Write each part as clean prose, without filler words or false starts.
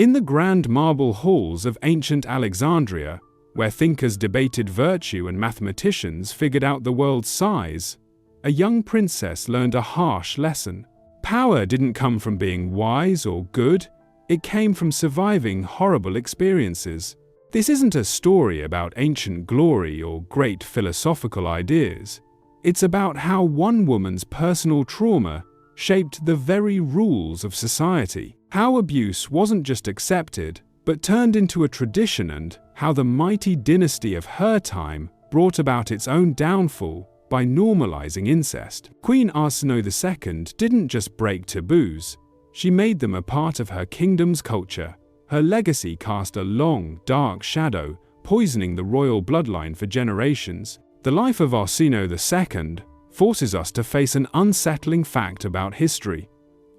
In the grand marble halls of ancient Alexandria, where thinkers debated virtue and mathematicians figured out the world's size, a young princess learned a harsh lesson. Power didn't come from being wise or good, it came from surviving horrible experiences. This isn't a story about ancient glory or great philosophical ideas. It's about how one woman's personal trauma shaped the very rules of society, how abuse wasn't just accepted, but turned into a tradition, and how the mighty dynasty of her time brought about its own downfall by normalizing incest. Queen Arsinoe II didn't just break taboos, she made them a part of her kingdom's culture. Her legacy cast a long, dark shadow, poisoning the royal bloodline for generations. The life of Arsinoe II forces us to face an unsettling fact about history.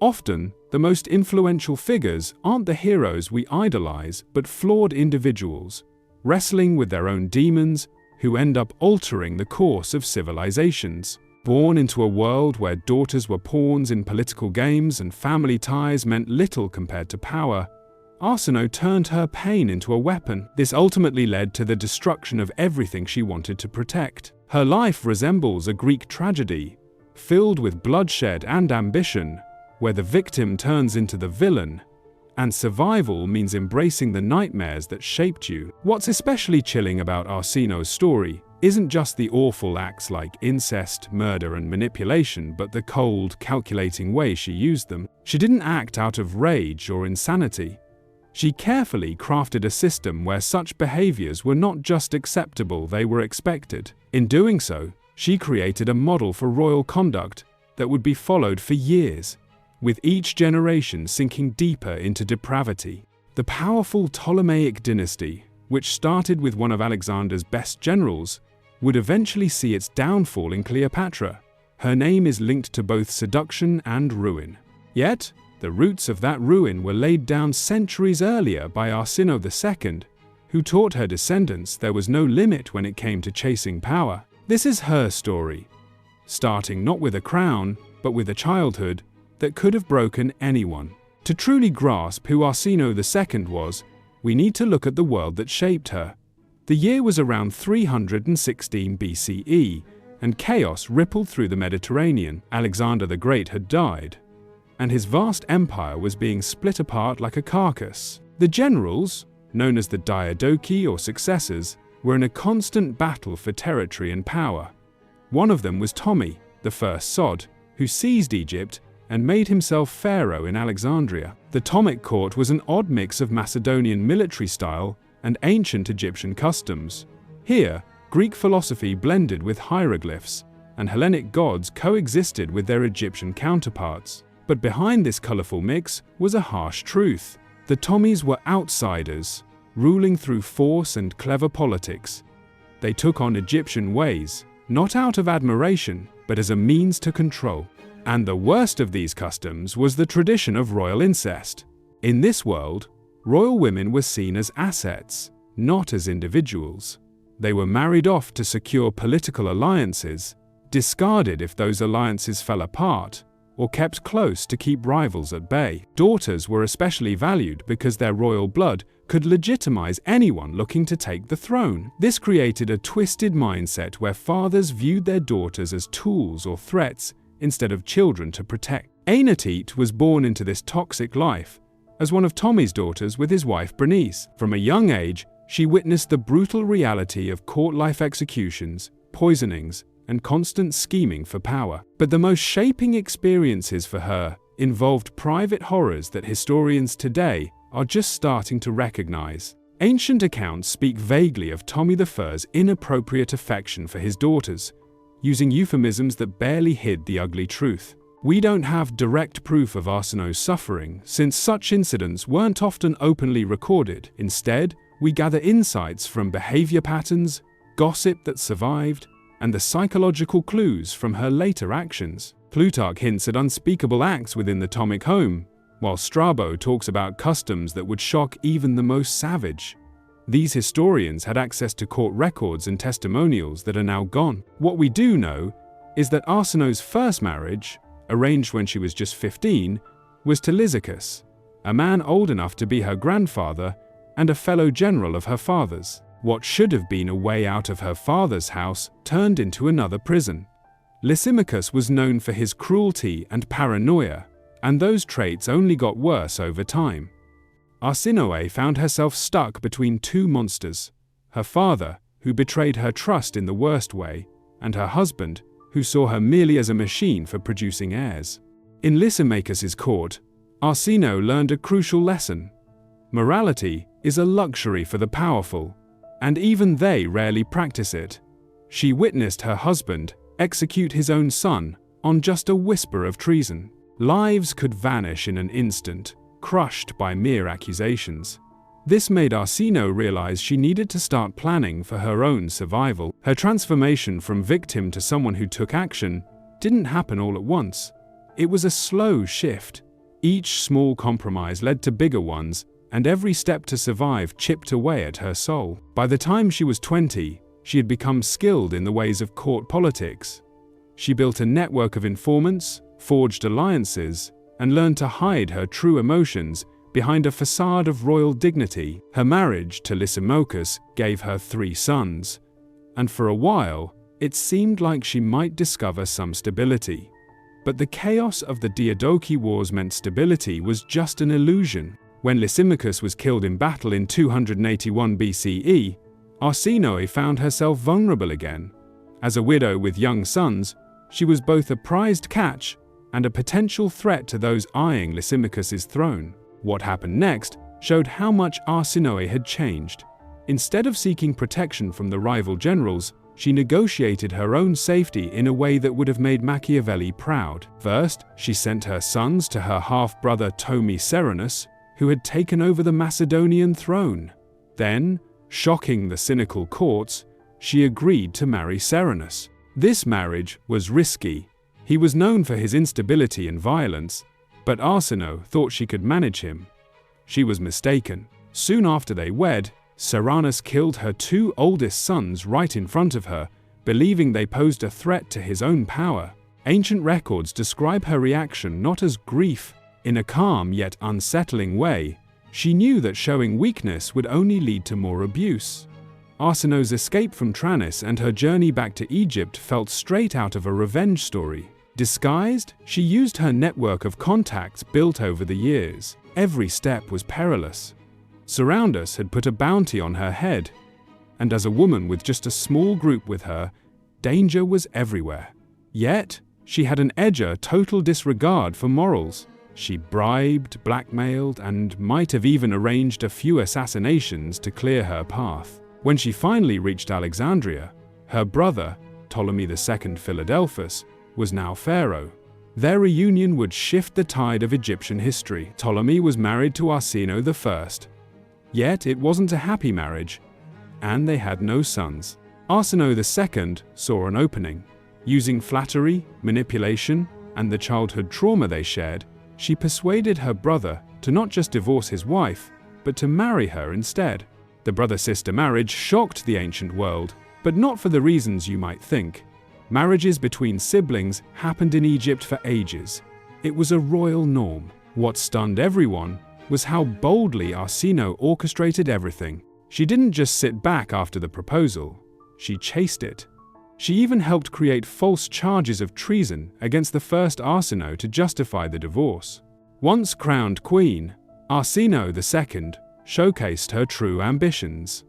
Often, the most influential figures aren't the heroes we idolize, but flawed individuals, wrestling with their own demons, who end up altering the course of civilizations. Born into a world where daughters were pawns in political games and family ties meant little compared to power, Arsinoe turned her pain into a weapon. This ultimately led to the destruction of everything she wanted to protect. Her life resembles a Greek tragedy, filled with bloodshed and ambition, where the victim turns into the villain, and survival means embracing the nightmares that shaped you. What's especially chilling about Arsinoe's story isn't just the awful acts like incest, murder, and manipulation, but the cold, calculating way she used them. She didn't act out of rage or insanity. She carefully crafted a system where such behaviors were not just acceptable, they were expected. In doing so, she created a model for royal conduct that would be followed for years, with each generation sinking deeper into depravity. The powerful Ptolemaic dynasty, which started with one of Alexander's best generals, would eventually see its downfall in Cleopatra. Her name is linked to both seduction and ruin. Yet, the roots of that ruin were laid down centuries earlier by Arsinoe II, who taught her descendants there was no limit when it came to chasing power. This is her story, starting not with a crown, but with a childhood that could have broken anyone. To truly grasp who Arsinoe II was, we need to look at the world that shaped her. The year was around 316 BCE, and chaos rippled through the Mediterranean. Alexander the Great had died, and his vast empire was being split apart like a carcass. The generals, known as the diadochi or successors, were in a constant battle for territory and power. One of them was Ptolemy, the first Sod, who seized Egypt and made himself pharaoh in Alexandria. The Ptolemaic court was an odd mix of Macedonian military style and ancient Egyptian customs. Here, Greek philosophy blended with hieroglyphs, and Hellenic gods coexisted with their Egyptian counterparts. But behind this colorful mix was a harsh truth. The Ptolemies were outsiders, ruling through force and clever politics. They took on Egyptian ways, not out of admiration, but as a means to control. And the worst of these customs was the tradition of royal incest. In this world, royal women were seen as assets, not as individuals. They were married off to secure political alliances, discarded if those alliances fell apart, or kept close to keep rivals at bay. Daughters were especially valued because their royal blood could legitimize anyone looking to take the throne. This created a twisted mindset where fathers viewed their daughters as tools or threats instead of children to protect. Aenetet was born into this toxic life as one of Ptolemy's daughters with his wife Bernice. From a young age, she witnessed the brutal reality of court life executions, poisonings, and constant scheming for power. But the most shaping experiences for her involved private horrors that historians today are just starting to recognize. Ancient accounts speak vaguely of Ptolemy I's inappropriate affection for his daughters, using euphemisms that barely hid the ugly truth. We don't have direct proof of Arsinoe's suffering, since such incidents weren't often openly recorded. Instead, we gather insights from behavior patterns, gossip that survived, and the psychological clues from her later actions. Plutarch hints at unspeakable acts within the Ptolemaic home, while Strabo talks about customs that would shock even the most savage. These historians had access to court records and testimonials that are now gone. What we do know is that Arsinoe's first marriage, arranged when she was just 15, was to Lysimachus, a man old enough to be her grandfather and a fellow general of her father's. What should have been a way out of her father's house turned into another prison. Lysimachus was known for his cruelty and paranoia, and those traits only got worse over time. Arsinoe found herself stuck between two monsters: her father, who betrayed her trust in the worst way, and her husband, who saw her merely as a machine for producing heirs. In Lysimachus's court, Arsinoe learned a crucial lesson. Morality is a luxury for the powerful, and even they rarely practice it. She witnessed her husband execute his own son on just a whisper of treason. Lives could vanish in an instant, crushed by mere accusations. This made Arsinoe realize she needed to start planning for her own survival. Her transformation from victim to someone who took action didn't happen all at once. It was a slow shift. Each small compromise led to bigger ones, and every step to survive chipped away at her soul. By the time she was 20, she had become skilled in the ways of court politics. She built a network of informants, forged alliances, and learned to hide her true emotions behind a facade of royal dignity. Her marriage to Lysimachus gave her 3 sons, and for a while, it seemed like she might discover some stability. But the chaos of the Diadochi Wars meant stability was just an illusion. When Lysimachus was killed in battle in 281 BCE, Arsinoe found herself vulnerable again. As a widow with young sons, she was both a prized catch and a potential threat to those eyeing Lysimachus's throne. What happened next showed how much Arsinoe had changed. Instead of seeking protection from the rival generals, she negotiated her own safety in a way that would have made Machiavelli proud. First, she sent her sons to her half-brother Ptolemy Serenus, who had taken over the Macedonian throne. Then, shocking the cynical courts, she agreed to marry Serenus. This marriage was risky. He was known for his instability and violence, but Arsinoe thought she could manage him. She was mistaken. Soon after they wed, Serenus killed her 2 oldest sons right in front of her, believing they posed a threat to his own power. Ancient records describe her reaction not as grief. In a calm yet unsettling way, she knew that showing weakness would only lead to more abuse. Arsinoe's escape from Tranis and her journey back to Egypt felt straight out of a revenge story. Disguised, she used her network of contacts built over the years. Every step was perilous. Surroundus had put a bounty on her head, and as a woman with just a small group with her, danger was everywhere. Yet, she had an total disregard for morals. She bribed, blackmailed, and might have even arranged a few assassinations to clear her path. When she finally reached Alexandria, her brother, Ptolemy II Philadelphus, was now pharaoh. Their reunion would shift the tide of Egyptian history. Ptolemy was married to Arsinoe I. Yet it wasn't a happy marriage, and they had no sons. Arsinoe II saw an opening. Using flattery, manipulation, and the childhood trauma they shared, she persuaded her brother to not just divorce his wife, but to marry her instead. The brother-sister marriage shocked the ancient world, but not for the reasons you might think. Marriages between siblings happened in Egypt for ages. It was a royal norm. What stunned everyone was how boldly Arsinoe orchestrated everything. She didn't just sit back after the proposal, she chased it. She even helped create false charges of treason against the first Arsinoe to justify the divorce. Once crowned queen, Arsinoe II showcased her true ambitions.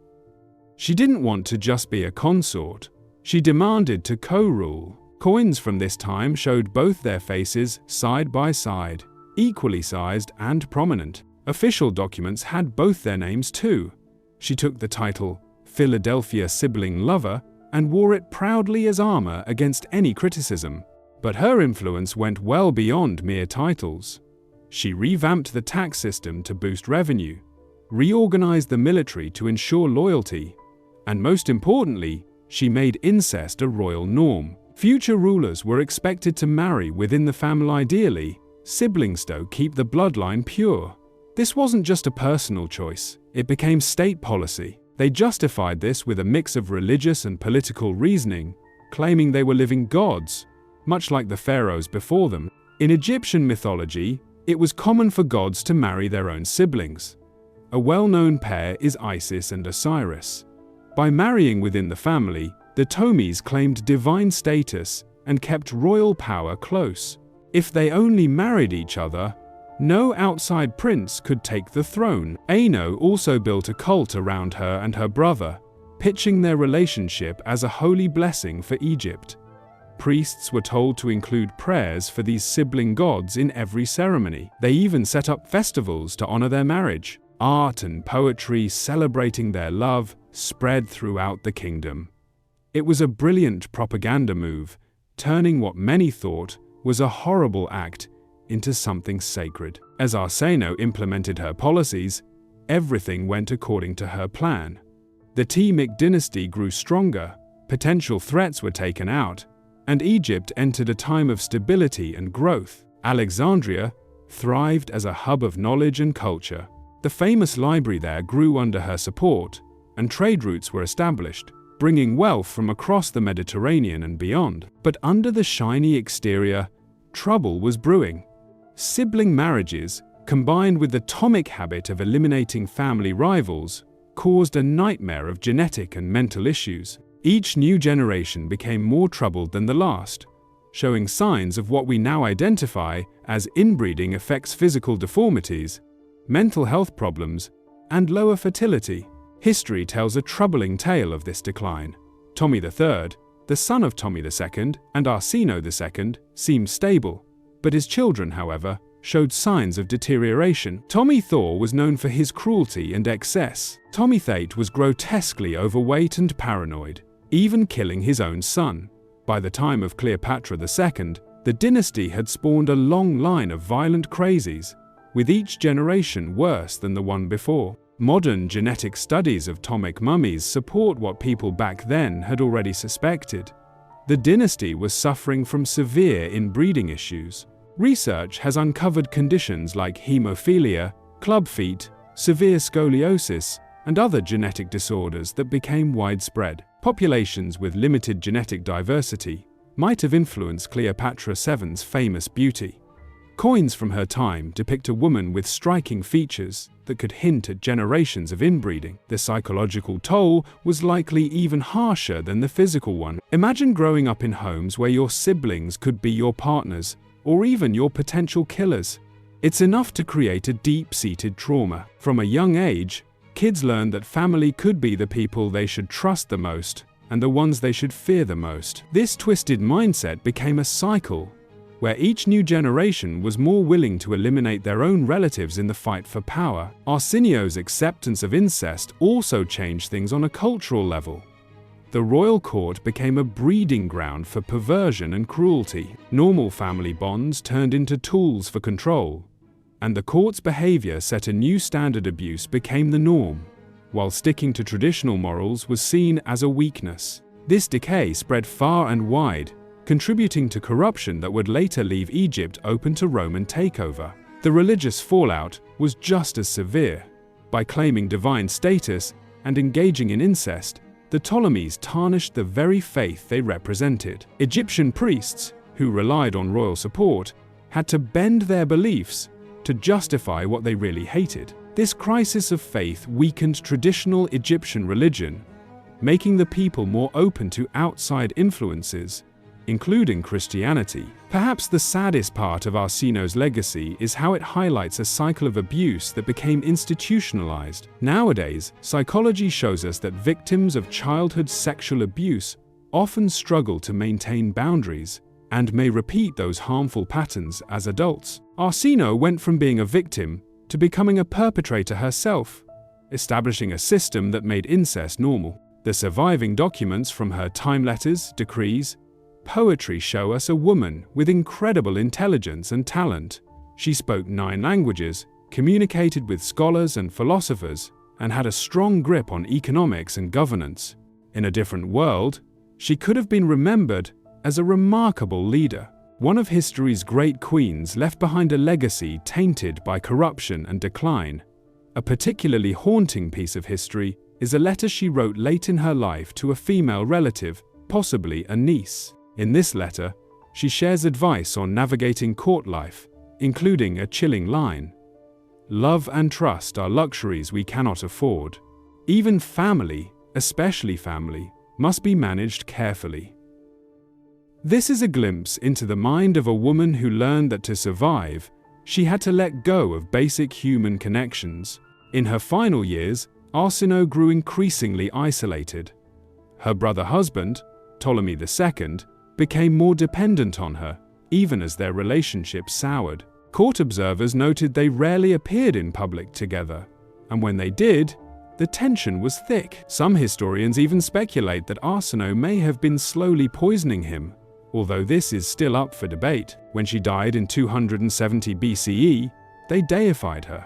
She didn't want to just be a consort. She demanded to co-rule. Coins from this time showed both their faces side by side, equally sized and prominent. Official documents had both their names too. She took the title Philadelphia Sibling Lover and wore it proudly as armor against any criticism. But her influence went well beyond mere titles. She revamped the tax system to boost revenue, reorganized the military to ensure loyalty, and most importantly, she made incest a royal norm. Future rulers were expected to marry within the family ideally, siblings to keep the bloodline pure. This wasn't just a personal choice, it became state policy. They justified this with a mix of religious and political reasoning, claiming they were living gods, much like the pharaohs before them. In Egyptian mythology, It was common for gods to marry their own siblings. A well-known pair is Isis and Osiris. By marrying within the family, the Ptolemies claimed divine status and kept royal power close. If they only married each other, no outside prince could take the throne. Ano also built a cult around her and her brother, pitching their relationship as a holy blessing for Egypt. Priests were told to include prayers for these sibling gods in every ceremony. They even set up festivals to honor their marriage. Art and poetry celebrating their love spread throughout the kingdom. It was a brilliant propaganda move, turning what many thought was a horrible act into something sacred. As Arsinoe implemented her policies, everything went according to her plan. The Ptolemaic dynasty grew stronger, potential threats were taken out, and Egypt entered a time of stability and growth. Alexandria thrived as a hub of knowledge and culture. The famous library there grew under her support, and trade routes were established, bringing wealth from across the Mediterranean and beyond. But under the shiny exterior, trouble was brewing. Sibling marriages, combined with the Ptolemaic habit of eliminating family rivals, caused a nightmare of genetic and mental issues. Each new generation became more troubled than the last, showing signs of what we now identify as inbreeding affects physical deformities, mental health problems, and lower fertility. History tells a troubling tale of this decline. Ptolemy III, the son of Ptolemy II and Arsinoe II, seemed stable, but his children, however, showed signs of deterioration. Ptolemy IV was known for his cruelty and excess. Ptolemy VIII was grotesquely overweight and paranoid, even killing his own son. By the time of Cleopatra II, the dynasty had spawned a long line of violent crazies, with each generation worse than the one before. Modern genetic studies of Ptolemaic mummies support what people back then had already suspected. The dynasty was suffering from severe inbreeding issues. Research has uncovered conditions like hemophilia, club feet, severe scoliosis, and other genetic disorders that became widespread. Populations with limited genetic diversity might have influenced Cleopatra VII's famous beauty. Coins from her time depict a woman with striking features that could hint at generations of inbreeding. The psychological toll was likely even harsher than the physical one. Imagine growing up in homes where your siblings could be your partners, or even your potential killers. It's enough to create a deep-seated trauma. From a young age, kids learn that family could be the people they should trust the most and the ones they should fear the most. This twisted mindset became a cycle, where each new generation was more willing to eliminate their own relatives in the fight for power. Arsinoe's acceptance of incest also changed things on a cultural level. The royal court became a breeding ground for perversion and cruelty. Normal family bonds turned into tools for control, and the court's behavior set a new standard. Abuse became the norm, while sticking to traditional morals was seen as a weakness. This decay spread far and wide, contributing to corruption that would later leave Egypt open to Roman takeover. The religious fallout was just as severe. By claiming divine status and engaging in incest, the Ptolemies tarnished the very faith they represented. Egyptian priests, who relied on royal support, had to bend their beliefs to justify what they really hated. This crisis of faith weakened traditional Egyptian religion, making the people more open to outside influences, including Christianity. Perhaps the saddest part of Arsinoe's legacy is how it highlights a cycle of abuse that became institutionalized. Nowadays, psychology shows us that victims of childhood sexual abuse often struggle to maintain boundaries and may repeat those harmful patterns as adults. Arsinoe went from being a victim to becoming a perpetrator herself, establishing a system that made incest normal. The surviving documents from her time letters, decrees, poetry show us a woman with incredible intelligence and talent. She spoke 9 languages, communicated with scholars and philosophers, and had a strong grip on economics and governance. In a different world, she could have been remembered as a remarkable leader. One of history's great queens left behind a legacy tainted by corruption and decline. A particularly haunting piece of history is a letter she wrote late in her life to a female relative, possibly a niece. In this letter, she shares advice on navigating court life, including a chilling line: "Love and trust are luxuries we cannot afford. Even family, especially family, must be managed carefully." This is a glimpse into the mind of a woman who learned that to survive, she had to let go of basic human connections. In her final years, Arsinoe grew increasingly isolated. Her brother husband, Ptolemy II, became more dependent on her, even as their relationship soured. Court observers noted they rarely appeared in public together, and when they did, the tension was thick. Some historians even speculate that Arsinoe may have been slowly poisoning him, although this is still up for debate. When she died in 270 BCE, they deified her.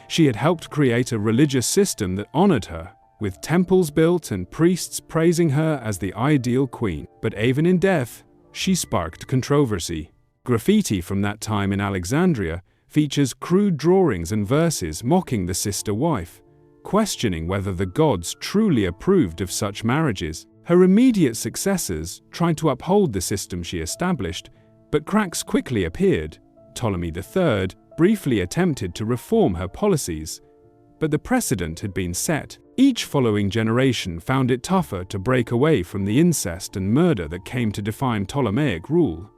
She had helped create a religious system that honored her, with temples built and priests praising her as the ideal queen. But even in death, she sparked controversy. Graffiti from that time in Alexandria features crude drawings and verses mocking the sister wife, questioning whether the gods truly approved of such marriages. Her immediate successors tried to uphold the system she established, but cracks quickly appeared. Ptolemy III briefly attempted to reform her policies, but the precedent had been set. Each following generation found it tougher to break away from the incest and murder that came to define Ptolemaic rule.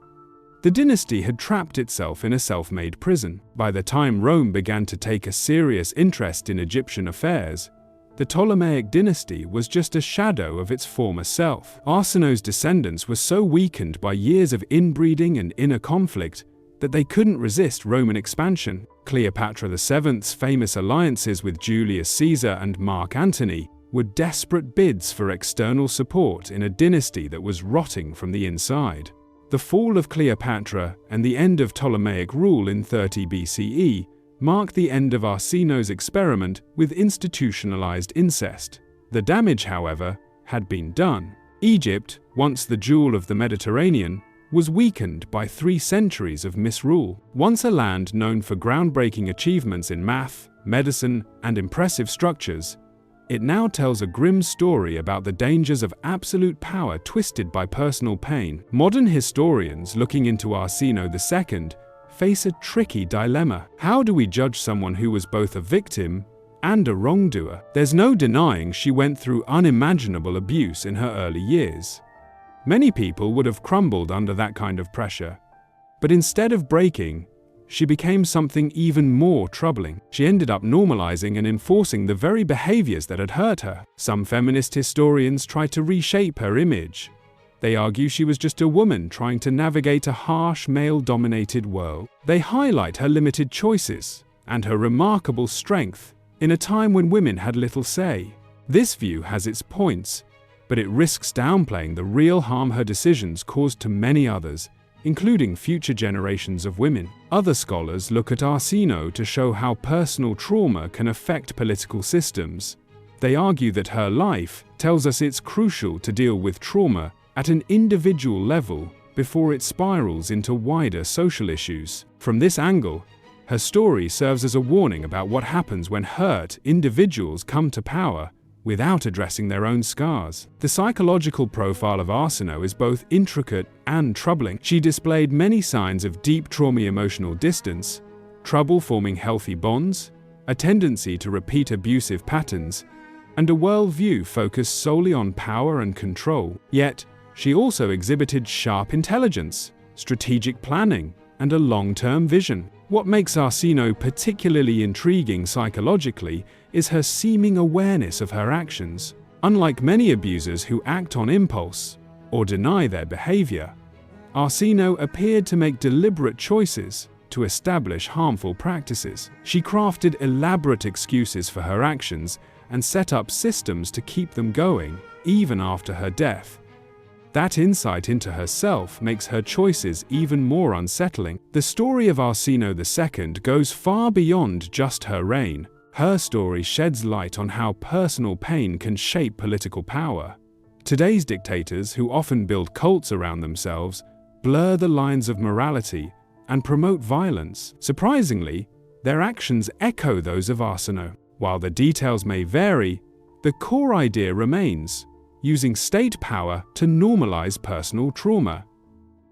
The dynasty had trapped itself in a self-made prison. By the time Rome began to take a serious interest in Egyptian affairs, the Ptolemaic dynasty was just a shadow of its former self. Arsinoe's descendants were so weakened by years of inbreeding and inner conflict that they couldn't resist Roman expansion. Cleopatra VII's famous alliances with Julius Caesar and Mark Antony were desperate bids for external support in a dynasty that was rotting from the inside. The fall of Cleopatra and the end of Ptolemaic rule in 30 BCE marked the end of Arsinoe's experiment with institutionalized incest. The damage, however, had been done. Egypt, once the jewel of the Mediterranean, was weakened by 3 centuries of misrule. Once a land known for groundbreaking achievements in math, medicine, and impressive structures, it now tells a grim story about the dangers of absolute power twisted by personal pain. Modern historians looking into Arsinoe II face a tricky dilemma. How do we judge someone who was both a victim and a wrongdoer? There's no denying she went through unimaginable abuse in her early years. Many people would have crumbled under that kind of pressure. But instead of breaking, she became something even more troubling. She ended up normalizing and enforcing the very behaviors that had hurt her. Some feminist historians try to reshape her image. They argue she was just a woman trying to navigate a harsh, male-dominated world. They highlight her limited choices and her remarkable strength in a time when women had little say. This view has its points, but it risks downplaying the real harm her decisions caused to many others, including future generations of women. Other scholars look at Arsinoe to show how personal trauma can affect political systems. They argue that her life tells us it's crucial to deal with trauma at an individual level before it spirals into wider social issues. From this angle, her story serves as a warning about what happens when hurt individuals come to power without addressing their own scars. The psychological profile of Arsinoe is both intricate and troubling. She displayed many signs of deep trauma, emotional distance, trouble forming healthy bonds, a tendency to repeat abusive patterns, and a worldview focused solely on power and control. Yet, she also exhibited sharp intelligence, strategic planning, and a long-term vision. What makes Arsinoe particularly intriguing psychologically is her seeming awareness of her actions. Unlike many abusers who act on impulse or deny their behavior, Arsinoe appeared to make deliberate choices to establish harmful practices. She crafted elaborate excuses for her actions and set up systems to keep them going, even after her death. That insight into herself makes her choices even more unsettling. The story of Arsinoe II goes far beyond just her reign. Her story sheds light on how personal pain can shape political power. Today's dictators, who often build cults around themselves, blur the lines of morality and promote violence. Surprisingly, their actions echo those of Arsinoe. While the details may vary, the core idea remains: using state power to normalize personal trauma.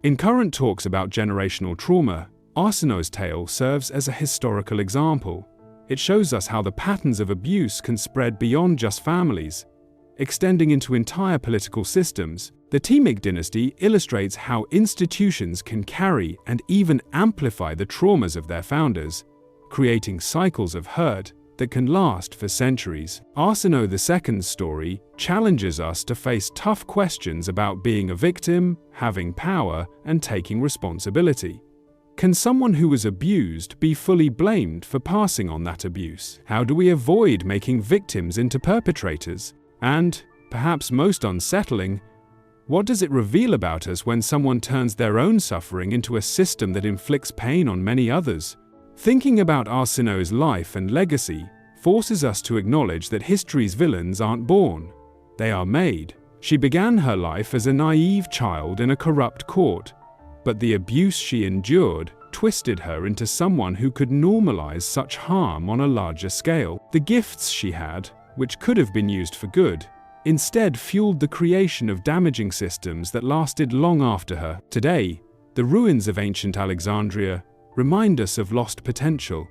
In current talks about generational trauma, Arsinoe's tale serves as a historical example. It shows us how the patterns of abuse can spread beyond just families, extending into entire political systems. The Timik dynasty illustrates how institutions can carry and even amplify the traumas of their founders, creating cycles of hurt that can last for centuries. Arsinoe II's story challenges us to face tough questions about being a victim, having power, and taking responsibility. Can someone who was abused be fully blamed for passing on that abuse? How do we avoid making victims into perpetrators? And, perhaps most unsettling, what does it reveal about us when someone turns their own suffering into a system that inflicts pain on many others? Thinking about Arsinoe's life and legacy forces us to acknowledge that history's villains aren't born, they are made. She began her life as a naive child in a corrupt court, but the abuse she endured twisted her into someone who could normalize such harm on a larger scale. The gifts she had, which could have been used for good, instead fueled the creation of damaging systems that lasted long after her. Today, the ruins of ancient Alexandria remind us of lost potential.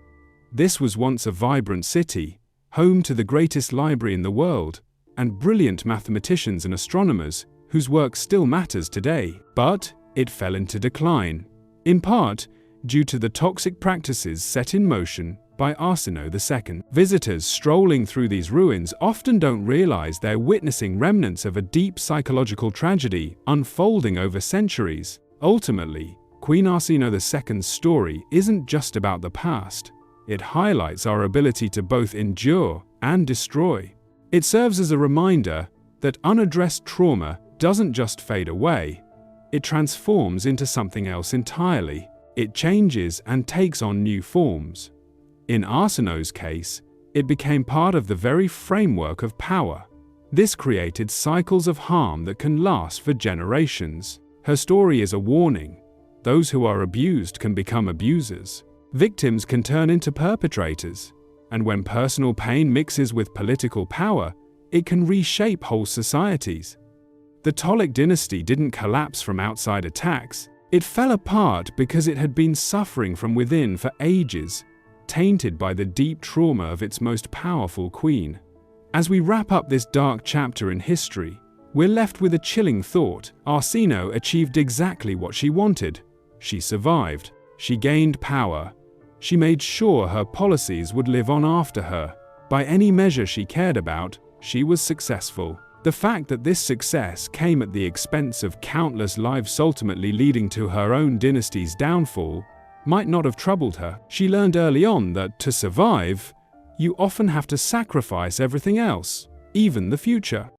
This was once a vibrant city, home to the greatest library in the world, and brilliant mathematicians and astronomers whose work still matters today. But it fell into decline, in part due to the toxic practices set in motion by Arsinoe II. Visitors strolling through these ruins often don't realize they're witnessing remnants of a deep psychological tragedy unfolding over centuries. Ultimately, Queen Arsinoe II's story isn't just about the past. It highlights our ability to both endure and destroy. It serves as a reminder that unaddressed trauma doesn't just fade away, it transforms into something else entirely. It changes and takes on new forms. In Arsinoe's case, it became part of the very framework of power. This created cycles of harm that can last for generations. Her story is a warning. Those who are abused can become abusers. Victims can turn into perpetrators. And when personal pain mixes with political power, it can reshape whole societies. The Timik dynasty didn't collapse from outside attacks. It fell apart because it had been suffering from within for ages, tainted by the deep trauma of its most powerful queen. As we wrap up this dark chapter in history, we're left with a chilling thought. Arsinoe achieved exactly what she wanted. She survived. She gained power. She made sure her policies would live on after her. By any measure she cared about, she was successful. The fact that this success came at the expense of countless lives, ultimately leading to her own dynasty's downfall, might not have troubled her. She learned early on that to survive, you often have to sacrifice everything else, even the future.